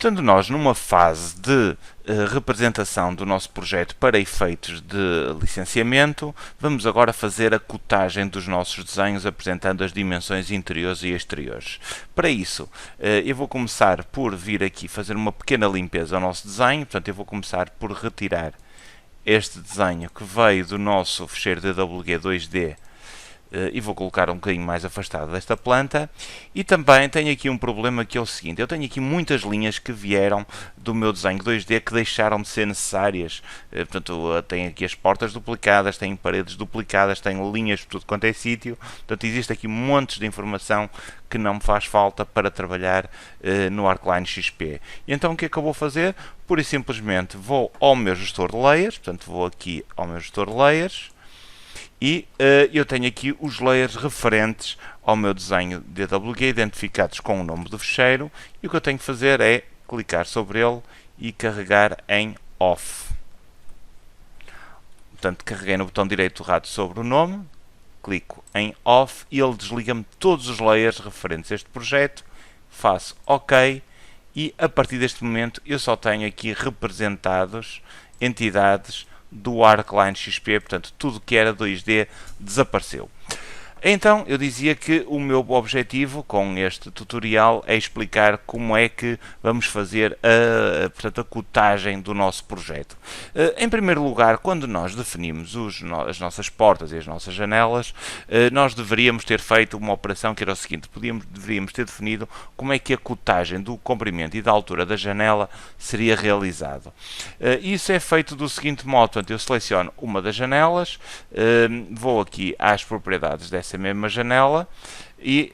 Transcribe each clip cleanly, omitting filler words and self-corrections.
Portanto, nós numa fase de representação do nosso projeto para efeitos de licenciamento, vamos agora fazer a cotagem dos nossos desenhos apresentando as dimensões interiores e exteriores. Para isso, eu vou começar por vir aqui fazer uma pequena limpeza ao nosso desenho. Portanto, eu vou começar por retirar este desenho que veio do nosso fecheiro DWG 2D e vou colocar um bocadinho mais afastado desta planta. E também tenho aqui um problema, que é o seguinte: eu tenho aqui muitas linhas que vieram do meu desenho 2D que deixaram de ser necessárias. Portanto, tenho aqui as portas duplicadas, tenho paredes duplicadas, tenho linhas por tudo quanto é sítio. Portanto, existe aqui montes de informação que não me faz falta para trabalhar no Arcline XP. E então o que é que eu vou fazer? Pura e simplesmente vou ao meu gestor de layers. Portanto, vou aqui ao meu gestor de layers. E eu tenho aqui os layers referentes ao meu desenho DWG, identificados com o nome do fecheiro, e o que eu tenho que fazer é clicar sobre ele e carregar em Off. Portanto, carreguei no botão direito do rato sobre o nome, clico em Off e ele desliga-me todos os layers referentes a este projeto, faço OK e a partir deste momento eu só tenho aqui representados entidades do Arcline XP, portanto tudo que era 2D desapareceu. Então eu dizia que o meu objetivo com este tutorial é explicar como é que vamos fazer a cotagem do nosso projeto. Em primeiro lugar, quando nós definimos as nossas portas e as nossas janelas, nós deveríamos ter feito uma operação que era o seguinte: deveríamos ter definido como é que a cotagem do comprimento e da altura da janela seria realizado. Isso é feito do seguinte modo: portanto, eu seleciono uma das janelas, vou aqui às propriedades dessa mesma janela e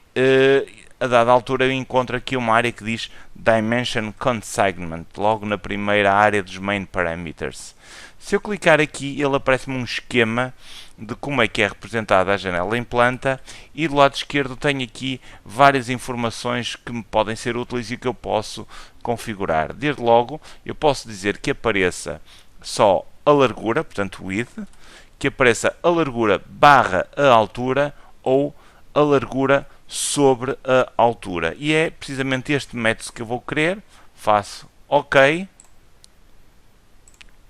a dada altura eu encontro aqui uma área que diz Dimension Consignment, logo na primeira área dos Main Parameters. Se eu clicar aqui, ele aparece-me um esquema de como é que é representada a janela em planta, e do lado esquerdo tenho aqui várias informações que me podem ser úteis e que eu posso configurar. Desde logo, eu posso dizer que apareça só a largura, portanto width, que apareça a largura barra a altura ou a largura sobre a altura. E é precisamente este método que eu vou querer. Faço OK.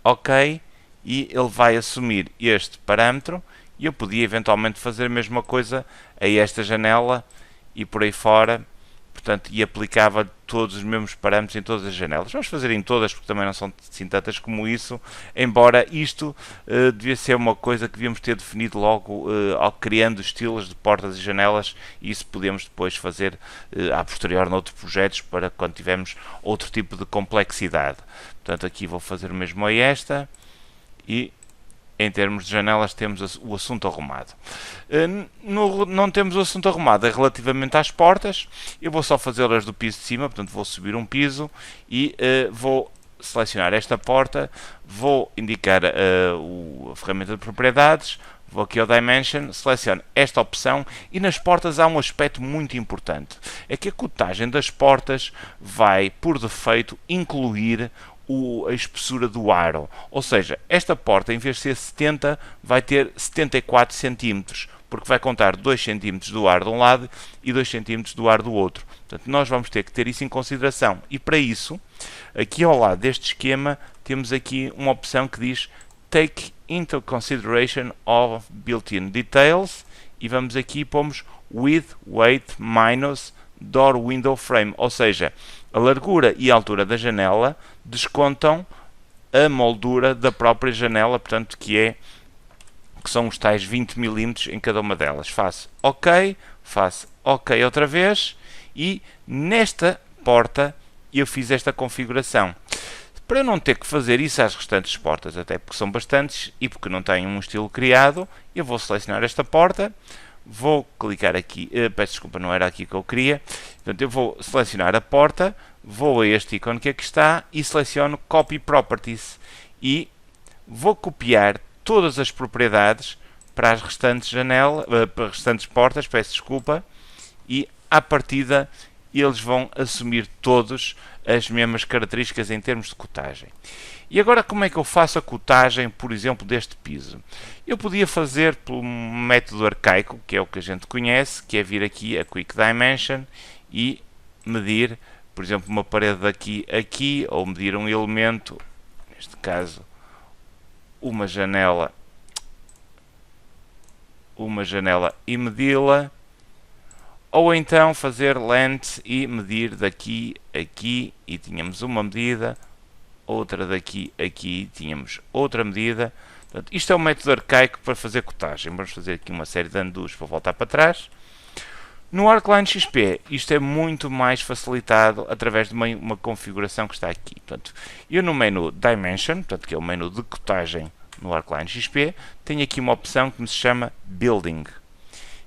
OK. E ele vai assumir este parâmetro. E eu podia eventualmente fazer a mesma coisa a esta janela e por aí fora. Portanto, e aplicava todos os mesmos parâmetros em todas as janelas. Vamos fazer em todas, porque também não são assim tantas como isso, embora isto devia ser uma coisa que devíamos ter definido logo ao criando estilos de portas e janelas, e isso podemos depois fazer a posterior noutros projetos, para quando tivermos outro tipo de complexidade. Portanto, aqui vou fazer o mesmo a esta, e em termos de janelas temos o assunto arrumado. Não temos o assunto arrumado relativamente às portas. Eu vou só fazê-las do piso de cima, portanto vou subir um piso e vou selecionar esta porta, vou indicar a ferramenta de propriedades, vou aqui ao Dimension, seleciono esta opção, e nas portas há um aspecto muito importante. É que a cotagem das portas vai, por defeito, incluir a espessura do aro. Ou seja, esta porta, em vez de ser 70, vai ter 74 cm, porque vai contar 2 cm do aro de um lado e 2 cm do aro do outro. Portanto, nós vamos ter que ter isso em consideração. E para isso, aqui ao lado deste esquema, temos aqui uma opção que diz Take into consideration of built-in details, e vamos aqui e pomos Width, Weight, Minus, Door Window Frame, ou seja, a largura e a altura da janela descontam a moldura da própria janela, portanto que são os tais 20 mm em cada uma delas. Faço OK outra vez, e nesta porta eu fiz esta configuração. Para eu não ter que fazer isso às restantes portas, até porque são bastantes e porque não tenho um estilo criado, eu vou selecionar esta porta. Vou clicar aqui, peço desculpa, não era aqui que eu queria. Portanto, eu vou selecionar a porta, vou a este ícone que aqui está e seleciono Copy Properties, e vou copiar todas as propriedades para as restantes para as restantes portas, peço desculpa, e à partida eles vão assumir todos as mesmas características em termos de cotagem. E agora, como é que eu faço a cotagem, por exemplo, deste piso? Eu podia fazer pelo método arcaico, que é o que a gente conhece, que é vir aqui a Quick Dimension e medir, por exemplo, uma parede daqui a aqui, ou medir um elemento, neste caso, uma janela e medi-la, ou então fazer length e medir daqui a aqui, e tínhamos uma medida, outra daqui a aqui, tínhamos outra medida. Portanto, isto é um método arcaico para fazer cotagem. Vamos fazer aqui uma série de undos para voltar para trás. No Arcline XP, isto é muito mais facilitado através de uma configuração que está aqui. Portanto, eu no menu Dimension, portanto, que é o menu de cotagem no Arcline XP, tenho aqui uma opção que me se chama Building.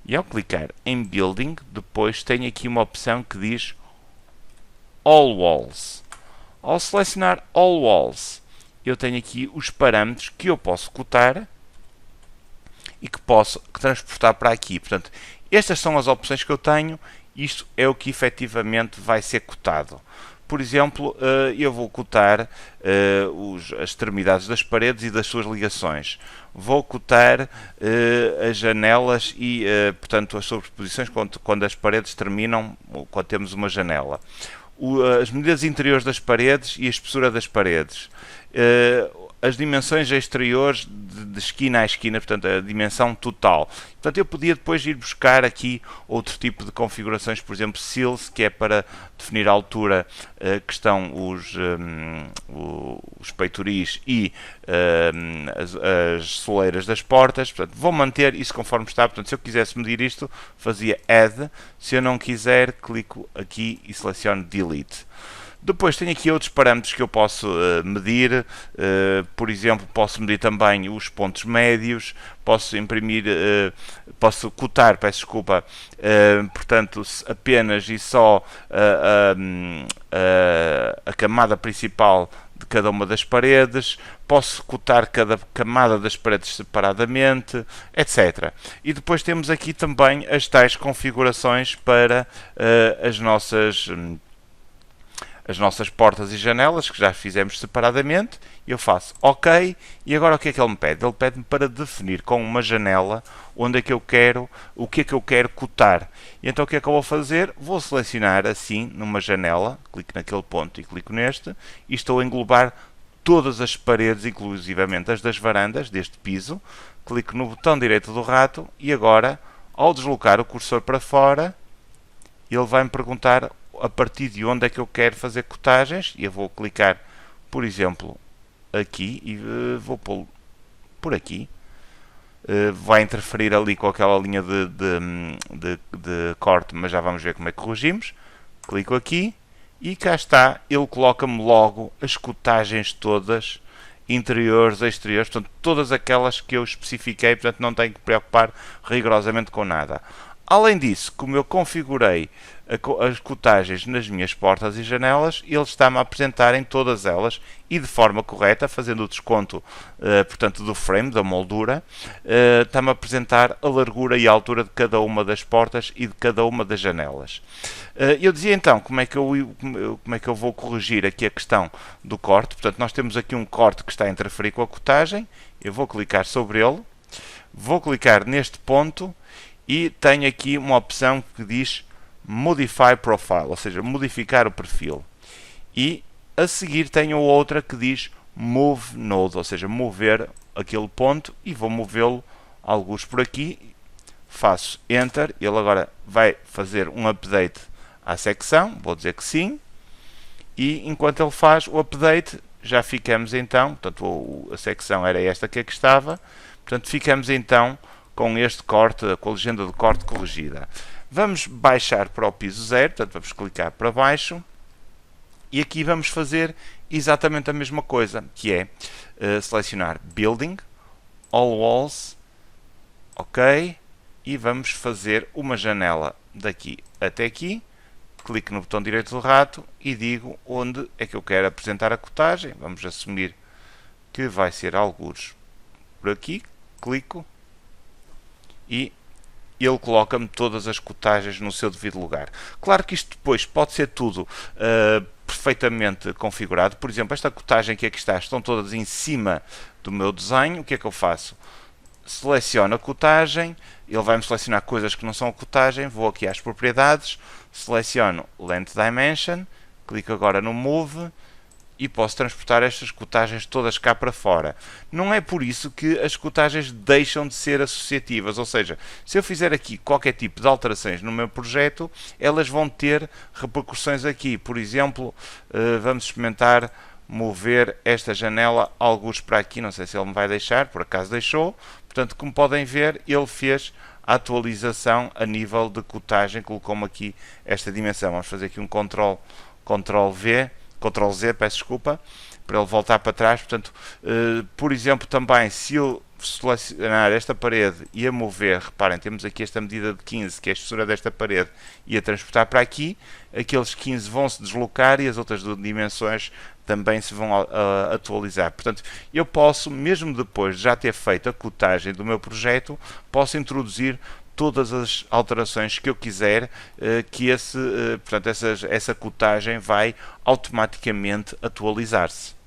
E ao clicar em Building, depois tenho aqui uma opção que diz All Walls. Ao selecionar All Walls, eu tenho aqui os parâmetros que eu posso cotar e que posso transportar para aqui. Portanto, estas são as opções que eu tenho. Isto é o que efetivamente vai ser cotado. Por exemplo, eu vou cotar as extremidades das paredes e das suas ligações. Vou cotar as janelas e, portanto, as sobreposições quando as paredes terminam, quando temos uma janela. As medidas interiores das paredes e a espessura das paredes. As dimensões exteriores de esquina a esquina, portanto, a dimensão total. Portanto, eu podia depois ir buscar aqui outro tipo de configurações, por exemplo, seals, que é para definir a altura que estão os peitoris e as soleiras das portas. Portanto, vou manter isso conforme está. Portanto, se eu quisesse medir isto, fazia Add. Se eu não quiser, clico aqui e seleciono Delete. Depois tenho aqui outros parâmetros que eu posso medir, por exemplo, posso medir também os pontos médios, posso imprimir, posso cotar, peço desculpa, portanto, apenas e só a camada principal de cada uma das paredes, posso cotar cada camada das paredes separadamente, etc. E depois temos aqui também as tais configurações para as nossas portas e janelas, que já fizemos separadamente. Eu faço OK, e agora o que é que ele me pede? Ele pede-me para definir com uma janela onde é que eu quero, o que é que eu quero cotar. E então o que é que eu vou fazer? Vou selecionar assim, numa janela, clico naquele ponto e clico neste, e estou a englobar todas as paredes, inclusivamente as das varandas, deste piso. Clico no botão direito do rato, e agora, ao deslocar o cursor para fora, ele vai me perguntar a partir de onde é que eu quero fazer cotagens, e eu vou clicar, por exemplo, aqui, e vou pô-lo por aqui. Vai interferir ali com aquela linha de corte, mas já vamos ver como é que corrigimos. Clico aqui, e cá está, ele coloca-me logo as cotagens todas, interiores, exteriores, portanto, todas aquelas que eu especifiquei, portanto, não tenho que preocupar rigorosamente com nada. Além disso, como eu configurei as cotagens nas minhas portas e janelas, ele está-me a apresentar em todas elas e de forma correta, fazendo o desconto, portanto, do frame, da moldura, está-me a apresentar a largura e a altura de cada uma das portas e de cada uma das janelas. Eu dizia então como é que eu vou corrigir aqui a questão do corte. Portanto, nós temos aqui um corte que está a interferir com a cotagem. Eu vou clicar sobre ele, vou clicar neste ponto, e tenho aqui uma opção que diz Modify Profile, ou seja, modificar o perfil. E a seguir tenho outra que diz Move Node, ou seja, mover aquele ponto, e vou movê-lo alguns por aqui. Faço Enter, ele agora vai fazer um update à secção, vou dizer que sim. E enquanto ele faz o update, já ficamos então, portanto a secção era esta que aqui estava, portanto ficamos então com este corte, com a legenda de corte corrigida. Vamos baixar para o piso 0, portanto vamos clicar para baixo, e aqui vamos fazer exatamente a mesma coisa, que é selecionar Building, All Walls, OK, e vamos fazer uma janela daqui até aqui. Clico no botão direito do rato e digo onde é que eu quero apresentar a cotagem. Vamos assumir que vai ser algures por aqui. Clico e ele coloca-me todas as cotagens no seu devido lugar. Claro que isto depois pode ser tudo perfeitamente configurado. Por exemplo, esta cotagem que aqui está, estão todas em cima do meu desenho. O que é que eu faço? Seleciono a cotagem, ele vai-me selecionar coisas que não são a cotagem, vou aqui às propriedades, seleciono Length Dimension, Clico agora no Move e posso transportar estas cotagens todas cá para fora. Não é por isso que as cotagens deixam de ser associativas, ou seja, se eu fizer aqui qualquer tipo de alterações no meu projeto, elas vão ter repercussões aqui. Por exemplo, vamos experimentar mover esta janela alguns para aqui, não sei se ele me vai deixar, por acaso deixou. Portanto, como podem ver, ele fez a atualização a nível de cotagem, colocou-me aqui esta dimensão. Vamos fazer aqui um Ctrl V, Ctrl Z, peço desculpa, para ele voltar para trás. Portanto, por exemplo, também, se eu selecionar esta parede e a mover, reparem, temos aqui esta medida de 15, que é a espessura desta parede, e a transportar para aqui, aqueles 15 vão se deslocar e as outras dimensões também se vão atualizar. Portanto, eu posso, mesmo depois de já ter feito a cotagem do meu projeto, posso introduzir todas as alterações que eu quiser, que portanto, essa cotagem vai automaticamente atualizar-se.